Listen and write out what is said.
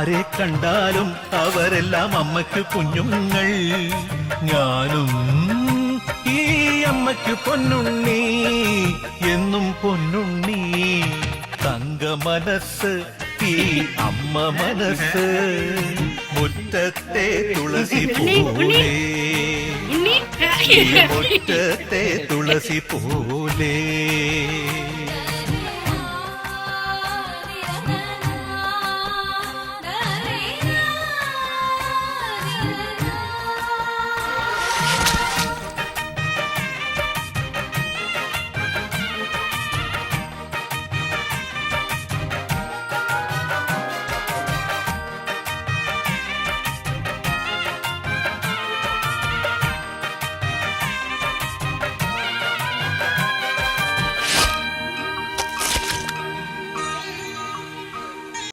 ആരെ കണ്ടാലും അവരെല്ലാം അമ്മയ്ക്ക് കുഞ്ഞുങ്ങൾ. ഞാനും ഈ അമ്മയ്ക്ക് പൊന്നുണ്ണി, എന്നും പൊന്നുണ്ണി. തങ്ക മനസ്സ് ഈ അമ്മ മനസ്സ്, മുറ്റത്തെ തുളസി പോലെ, മുറ്റത്തെ തുളസി പോലെ.